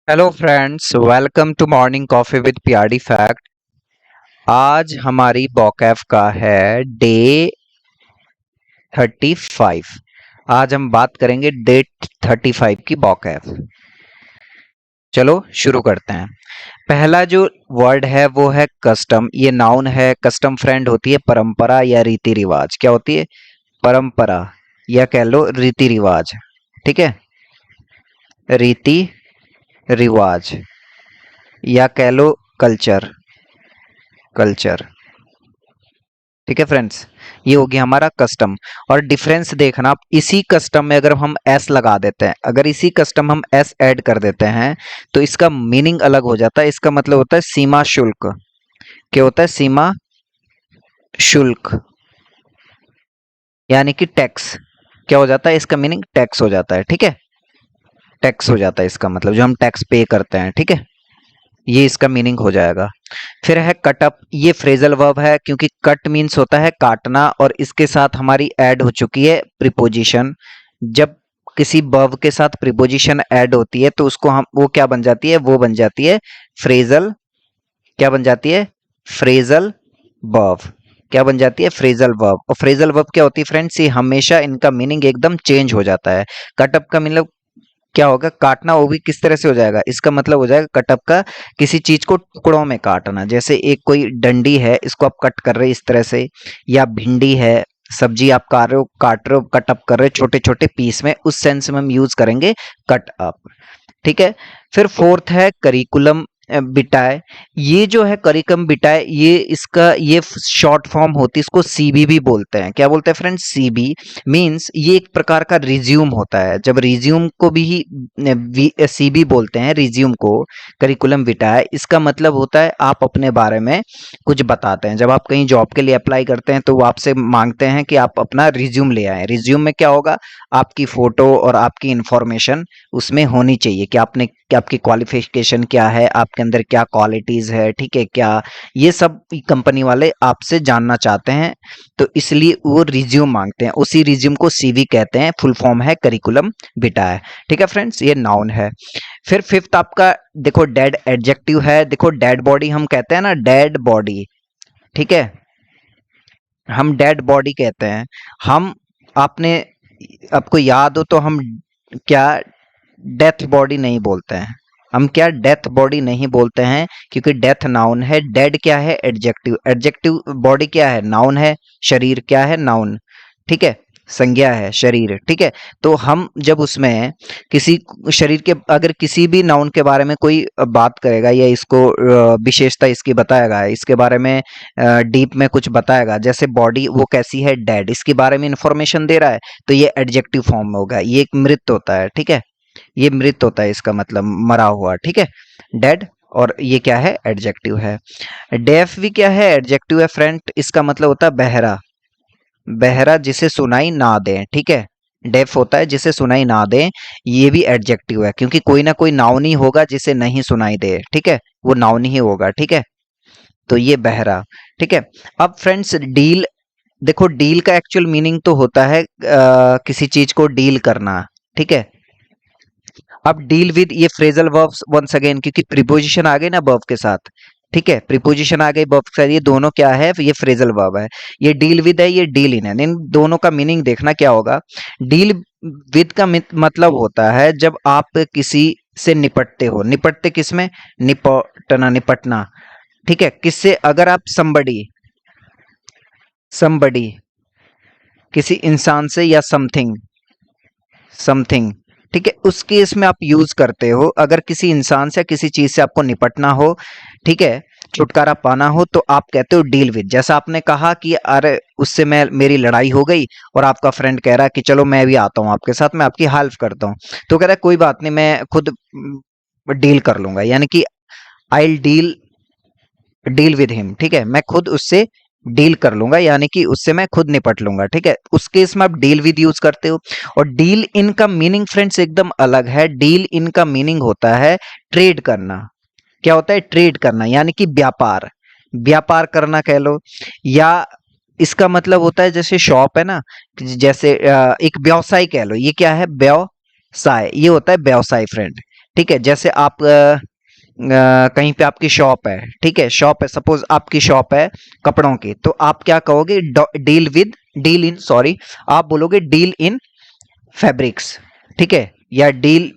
Hello friends, welcome to morning coffee with PRD fact. आज हमारी बॉकैफ का है डे 35। आज हम बात करेंगे डे 35 की बॉकैफ। चलो शुरू करते हैं। पहला जो वर्ड है वो है कस्टम। ये नाउन है। कस्टम फ्रेंड होती है परंपरा या रीति रिवाज। क्या होती है? परंपरा या कह लो रीति रिवाज। ठीक है, रीति रिवाज या कह लो कल्चर। कल्चर। ठीक है फ्रेंड्स, ये हो गया हमारा कस्टम। और डिफरेंस देखना, आप इसी कस्टम में अगर हम एस लगा देते हैं, अगर इसी कस्टम हम एस ऐड कर देते हैं तो इसका मीनिंग अलग हो जाता है। इसका मतलब होता है सीमा शुल्क। क्या होता है? सीमा शुल्क यानी कि टैक्स। क्या हो जाता है? इसका मीनिंग टैक्स हो जाता है। ठीक है, टैक्स हो जाता है इसका मतलब, जो हम टैक्स पे करते हैं। ठीक है, ये इसका मीनिंग हो जाएगा। फिर है कट अप। ये फ्रेजल वर्ब है क्योंकि कट मीन्स होता है काटना, और इसके साथ हमारी ऐड हो चुकी है प्रीपोजिशन। जब किसी वर्ब के साथ प्रीपोजिशन ऐड होती है तो उसको हम वो क्या बन जाती है? वो बन जाती है फ्रेजल। क्या बन जाती है? Phrasal verb. क्या बन जाती है? Phrasal verb. और फ्रेजल वर्ब क्या होती है फ्रेंड्स? ये हमेशा इनका मीनिंग एकदम चेंज हो जाता है। कटअप का मतलब क्या होगा? काटना। वो भी किस तरह से हो जाएगा? इसका मतलब हो जाएगा कटअप का किसी चीज को टुकड़ों में काटना। जैसे एक कोई डंडी है, इसको आप कट कर रहे हैं इस तरह से, या भिंडी है, सब्जी आप काट रहे हो, कट अप कर रहे हो छोटे छोटे पीस में, उस सेंस में हम यूज करेंगे कट अप। ठीक है। फिर फोर्थ है करिकुलम बिटाए। ये जो है करिकुलम बिटाए, ये इसका ये शॉर्ट फॉर्म होती है, इसको सीबी भी बोलते हैं। क्या बोलते हैं फ्रेंड्स? सीबी मींस ये एक प्रकार का रिज्यूम होता है। जब रिज्यूम को भी सीबी बोलते हैं, रिज्यूम को। करिकुलम बिटाए इसका मतलब होता है आप अपने बारे में कुछ बताते हैं। जब आप कहीं जॉब के लिए अप्लाई करते हैं तो वो आपसे मांगते हैं कि आप अपना रिज्यूम ले आए। रिज्यूम में क्या होगा? आपकी फोटो और आपकी इंफॉर्मेशन उसमें होनी चाहिए कि आपने, कि आपकी क्वालिफिकेशन क्या है, आपके अंदर क्या क्वालिटीज है। ठीक है, क्या ये सब कंपनी वाले आपसे जानना चाहते हैं, तो इसलिए वो रिज्यूम मांगते हैं। उसी रिज्यूम को सीवी कहते हैं। फुल फॉर्म है करिकुलम बिटाए। ठीक है फ्रेंड्स, ये नाउन है। फिर फिफ्थ आपका देखो डेड एडजेक्टिव है। देखो डेड बॉडी हम कहते हैं ना, डेड बॉडी। ठीक है, हम डेड बॉडी कहते हैं। हम आपने आपको याद हो तो हम क्या डेथ बॉडी नहीं बोलते हैं। हम क्या डेथ बॉडी नहीं बोलते हैं क्योंकि डेथ नाउन है। डेड क्या है? एडजेक्टिव। एडजेक्टिव बॉडी क्या है? नाउन है। शरीर क्या है? नाउन। ठीक है, संज्ञा है शरीर। ठीक है, तो हम जब उसमें किसी शरीर के, अगर किसी भी नाउन के बारे में कोई बात करेगा या इसको विशेषता इसकी बताएगा, इसके बारे में डीप में कुछ बताएगा, जैसे बॉडी वो कैसी है? डेड, इसके बारे में इंफॉर्मेशन दे रहा है, तो ये एडजेक्टिव फॉर्म में होगा। ये एक मृत होता है। ठीक है, ये मृत होता है, इसका मतलब मरा हुआ। ठीक है, डेड। और ये क्या है? एडजेक्टिव है। डेफ भी क्या है? एडजेक्टिव है फ्रेंड। इसका मतलब होता है बहरा। बहरा जिसे सुनाई ना दे। ठीक है, डेफ होता है जिसे सुनाई ना दे। ये भी एडजेक्टिव है क्योंकि कोई ना कोई नाउन ही होगा जिसे नहीं सुनाई दे। ठीक है, वो नाउन ही होगा। ठीक है, तो ये बहरा। ठीक है। अब फ्रेंड्स डील देखो, डील का एक्चुअल मीनिंग तो होता है किसी चीज को डील करना। ठीक है, अब डील विद ये फ्रेजल वर्ब्स वंस अगेन, क्योंकि प्रीपोजिशन आ गई ना वर्ब के साथ। ठीक है, प्रीपोजिशन आ गई वर्ब के साथ, ये दोनों क्या है? ये फ्रेजल वर्ब है। ये डील विद है, ये डील इन है। इन दोनों का मीनिंग देखना क्या होगा। डील विद का मतलब होता है जब आप किसी से निपटते हो। निपटते किस में? निपटना, निपटना। ठीक है, किससे? अगर आप समबडी, समबडी किसी इंसान से, या समथिंग, समथिंग। ठीक है, उस केस में आप यूज करते हो अगर किसी इंसान से, किसी चीज से आपको निपटना हो। ठीक है, छुटकारा पाना हो, तो आप कहते हो डील विद। जैसा आपने कहा कि अरे उससे मैं, मेरी लड़ाई हो गई और आपका फ्रेंड कह रहा है कि चलो मैं भी आता हूं आपके साथ, मैं आपकी हेल्प करता हूं। तो कह रहा है कोई बात नहीं, मैं खुद डील कर लूंगा, यानी कि I deal, deal with him. ठीक है, मैं खुद उससे डील कर लूंगा, यानी कि उससे मैं खुद निपट लूंगा। ठीक है, उस केस में आप डील विद यूज करते हो। और डील इन का मीनिंग फ्रेंड्स एकदम अलग है। डील इन का मीनिंग होता है ट्रेड करना। क्या होता है? ट्रेड करना, यानी कि व्यापार, व्यापार करना कह लो। या इसका मतलब होता है जैसे शॉप है ना, जैसे एक व्यवसाय कह लो। ये क्या है? व्यवसाय, ये होता है व्यवसाय फ्रेंड। ठीक है, जैसे आप कहीं पे आपकी शॉप है, ठीक है, शॉप है, सपोज आपकी शॉप है कपड़ों की, तो आप क्या कहोगे? डील इन, सॉरी, आप बोलोगे डील इन फैब्रिक्स, ठीक है, या डील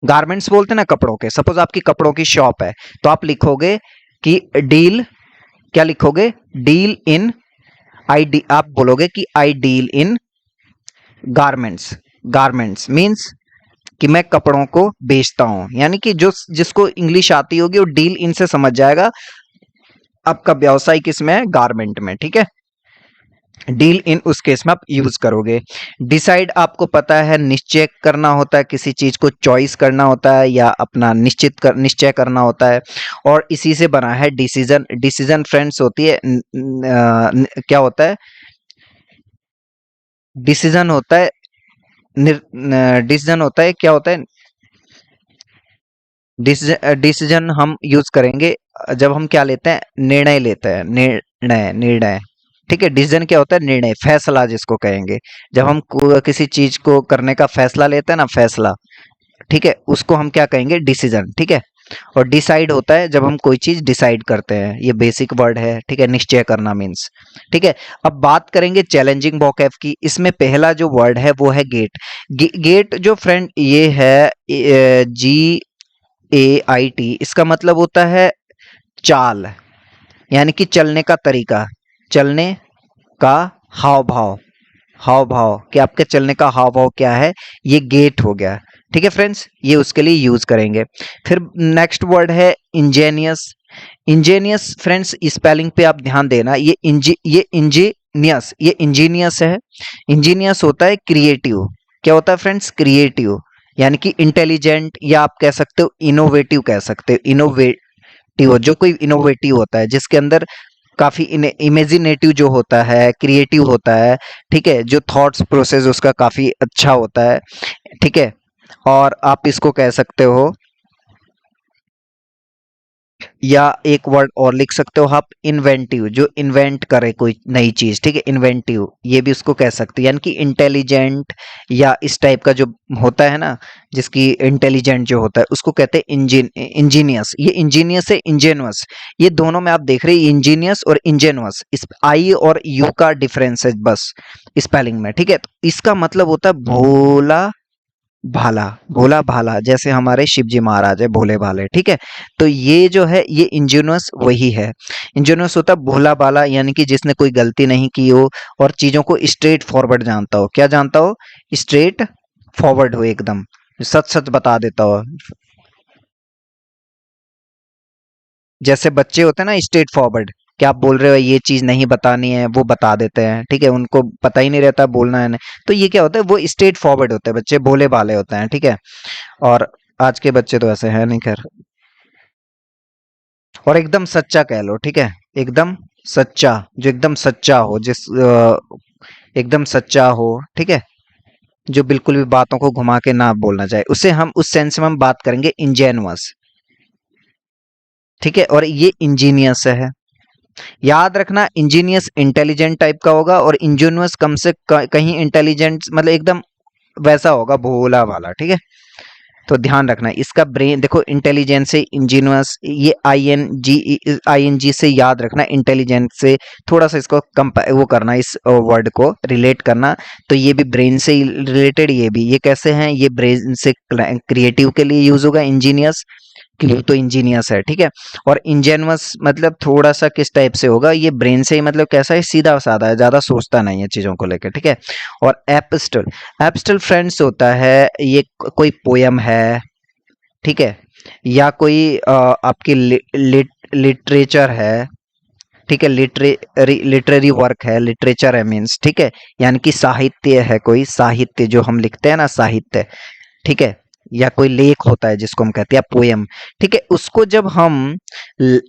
गारमेंट्स बोलते हैं ना कपड़ों के। सपोज आपकी कपड़ों की शॉप है, तो आप लिखोगे कि डील, क्या लिखोगे? डील इन, आप बोलोगे कि I deal in garments. Garments means कि मैं कपड़ों को बेचता हूं, यानी कि जो जिसको इंग्लिश आती होगी वो डील इन से समझ जाएगा आपका व्यवसाय किसमें है? गारमेंट में, ठीक है। डील इन उस केस में आप यूज करोगे। डिसाइड आपको पता है निश्चय करना होता है, किसी चीज को चॉइस करना होता है या अपना निश्चय करना होता है, और इसी से बना है डिसीजन। डिसीजन फ्रेंड्स होती है क्या होता है? डिसीजन होता है डिसीजन होता है, क्या होता है? डिसीजन हम यूज करेंगे जब हम क्या लेते हैं? निर्णय लेते हैं, निर्णय, ठीक है। डिसीजन क्या होता है? निर्णय, फैसला जिसको कहेंगे। जब हम किसी चीज को करने का फैसला लेते हैं ना, फैसला, ठीक है, उसको हम क्या कहेंगे? डिसीजन, ठीक है। और डिसाइड होता है जब हम कोई चीज डिसाइड करते हैं, ये बेसिक वर्ड है, ठीक है। निश्चय करना मीन्स, ठीक है। अब बात करेंगे चैलेंजिंग वोकैब की। इसमें पहला जो वर्ड है वो है गेट। गेट जो फ्रेंड ये है GAIT, इसका मतलब होता है चाल, यानी कि चलने का तरीका, चलने का हाव भाव। हाव भाव कि आपके चलने का हाव भाव क्या है, ये गेट हो गया, ठीक है फ्रेंड्स, ये उसके लिए यूज करेंगे। फिर नेक्स्ट वर्ड है इंजेनियस। इंजेनियस फ्रेंड्स, स्पेलिंग पे आप ध्यान देना, ये इंजीनियस है। इंजीनियस होता है क्रिएटिव। क्या होता है फ्रेंड्स? क्रिएटिव, यानी कि इंटेलिजेंट, या आप कह सकते हो इनोवेटिव, कह सकते हो इनोवेटिव। जो कोई इनोवेटिव होता है जिसके अंदर काफी इमेजिनेटिव जो होता है, क्रिएटिव होता है, ठीक है, जो थॉट्स प्रोसेस उसका काफी अच्छा होता है, ठीक है। और आप इसको कह सकते हो, या एक वर्ड और लिख सकते हो आप, इन्वेंटिव, जो इन्वेंट करे कोई नई चीज, ठीक है, इन्वेंटिव, ये भी उसको कह सकते हैं। यानी कि इंटेलिजेंट या इस टाइप का जो होता है ना, जिसकी इंटेलिजेंट जो होता है उसको कहते हैं इंजीनियस। ये इंजीनियस है, इंजेनुअस, ये दोनों में आप देख रहे हैं इंजीनियस और इंजेनुअस, इस आई और यू का डिफरेंस है बस स्पेलिंग में, ठीक है। तो इसका मतलब होता है भोला भाला। भोला भाला, जैसे हमारे शिव जी महाराज है भोले भाले, ठीक है। तो ये जो है ये इंजीनियस वही है। इंजीनियस होता है भोला भाला, यानी कि जिसने कोई गलती नहीं की हो और चीजों को स्ट्रेट फॉरवर्ड जानता हो। क्या जानता हो? स्ट्रेट फॉरवर्ड हो, एकदम सच सच बता देता हो। जैसे बच्चे होते हैं ना स्ट्रेट फॉरवर्ड, कि आप बोल रहे हो ये चीज नहीं बतानी है, वो बता देते हैं, ठीक है, उनको पता ही नहीं रहता बोलना है नहीं। तो ये क्या होता है? वो स्ट्रेट फॉरवर्ड होते हैं, बच्चे भोले भाले होते हैं, ठीक है। और आज के बच्चे तो ऐसे हैं नहीं, खैर। और एकदम सच्चा कह लो, ठीक है, एकदम सच्चा, जो एकदम सच्चा हो, एकदम सच्चा हो, ठीक है, जो बिल्कुल भी बातों को घुमा के ना बोलना चाहे, उसे हम उस सेंस में हम बात करेंगे इंजेनुअस, ठीक है। और ये इंजीनियस है। याद रखना, इंजीनियस इंटेलिजेंट टाइप का होगा और इंजीनियस कम से कहीं इंटेलिजेंट मतलब एकदम वैसा होगा, भोला वाला, ठीक है। तो ध्यान रखना इसका ब्रेन, देखो इंटेलिजेंस से इंजीनियस, ये ING से याद रखना, इंटेलिजेंस से थोड़ा सा इसको वो करना, इस वर्ड को रिलेट करना। तो ये भी ब्रेन से रिलेटेड, ये भी, ये कैसे हैं? ये ब्रेन से क्रिएटिव के लिए यूज होगा इंजीनियस, कि वो तो इंजीनियस है, ठीक है। और इंजेनुअस मतलब थोड़ा सा किस टाइप से होगा? ये ब्रेन से ही, मतलब कैसा है? सीधा साधा है, ज्यादा सोचता नहीं है चीजों को लेकर, ठीक है। और एपिस्टल, एपिस्टल फ्रेंड्स होता है ये कोई पोयम है, ठीक है, या कोई आपकी लिटरेचर है, ठीक है, लिटरेरी वर्क है, लिटरेचर है मीन्स, ठीक है, यानी कि साहित्य है, कोई साहित्य जो हम लिखते हैं ना, साहित्य, ठीक है, या कोई लेख होता है जिसको हम कहते हैं पोयम, ठीक है। उसको जब हम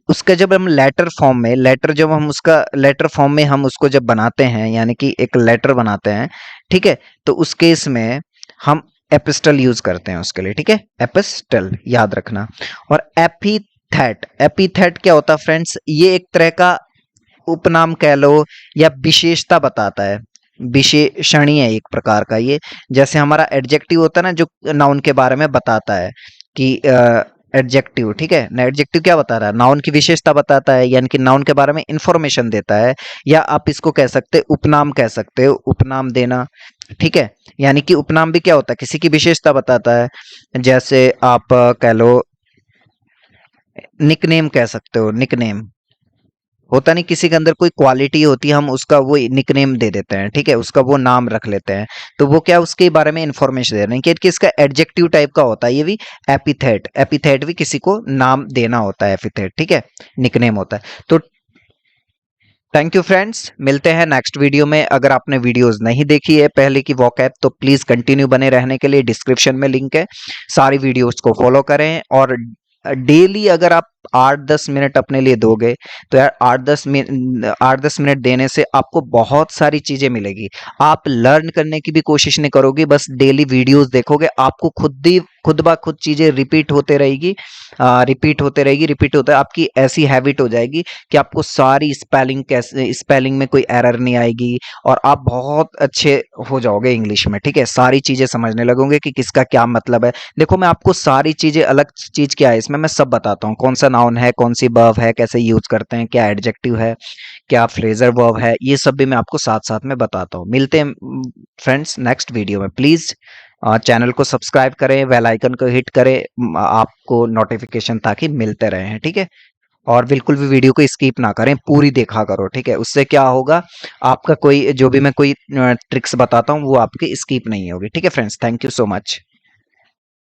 उसका जब हम लेटर फॉर्म में, लेटर जब हम उसका लेटर फॉर्म में हम उसको जब बनाते हैं, यानी कि एक लेटर बनाते हैं, ठीक है, तो उस केस में हम एपिस्टल यूज करते हैं उसके लिए, ठीक है, एपिस्टल याद रखना। और एपीथेट, एपीथेट क्या होता है फ्रेंड्स? ये एक तरह का उपनाम कह लो या विशेषता बताता है, विशेषणी है एक प्रकार का ये। जैसे हमारा एडजेक्टिव होता है ना, जो नाउन के बारे में बताता है कि एडजेक्टिव, ठीक है ना। एडजेक्टिव क्या बता रहा है? नाउन की विशेषता बताता है, यानी कि नाउन के बारे में इंफॉर्मेशन देता है। या आप इसको कह सकते हो उपनाम, कह सकते हो उपनाम देना, ठीक है। यानी कि उपनाम भी क्या होता है? किसी की विशेषता बताता है। जैसे आप कह लो निकनेम, कह सकते हो निकनेम। होता नहीं, किसी के अंदर कोई क्वालिटी होती है, हम उसका वो निकनेम दे देते हैं, ठीक है, उसका वो नाम रख लेते हैं। तो वो क्या, उसके बारे में इंफॉर्मेशन दे रहे हैं कि इसका एडजेक्टिव टाइप का होता है ये भी। एपिथेट, एपिथेट भी किसी को नाम देना होता है, एपिथेट, ठीक है, निकनेम होता है। तो थैंक यू फ्रेंड्स, मिलते हैं नेक्स्ट वीडियो में। अगर आपने वीडियोस नहीं देखी है पहले की वोकैब, तो प्लीज कंटिन्यू बने रहने के लिए डिस्क्रिप्शन में लिंक है, सारी वीडियोस को फॉलो करें। और डेली अगर आप 8-10 मिनट अपने लिए दोगे, तो यार 8-10 मिनट देने से आपको बहुत सारी चीजें मिलेगी। आप लर्न करने की भी कोशिश नहीं करोगे, बस डेली वीडियोस देखोगे, आपको खुद ब खुद चीजें रिपीट होते रहेगी, रिपीट होता है। आपकी ऐसी हैबिट हो जाएगी कि आपको सारी स्पेलिंग, कैसे स्पेलिंग में कोई एरर नहीं आएगी, और आप बहुत अच्छे हो जाओगे इंग्लिश में, ठीक है। सारी चीजें समझने लगोगे कि किसका क्या मतलब है। देखो मैं आपको सारी चीजें, अलग चीज क्या है इसमें मैं सब बताता हूँ, कौन सा नाउन है, कौन सी वर्ब है, कैसे यूज करते हैं, क्या एडजेक्टिव है, क्या फ्रेजर वर्ब है, ये सब भी मैं आपको साथ साथ में बताता हूँ। मिलते हैं फ्रेंड्स नेक्स्ट वीडियो में। प्लीज चैनल को सब्सक्राइब करें, बेल आइकन को हिट करें, आपको नोटिफिकेशन ताकि मिलते रहे हैं, ठीक है। और बिल्कुल भी वीडियो को स्किप ना करें, पूरी देखा करो, ठीक है। उससे क्या होगा, आपका कोई जो भी मैं कोई ट्रिक्स बताता हूँ वो आपकी स्किप नहीं होगी, ठीक है friends. Thank you so much.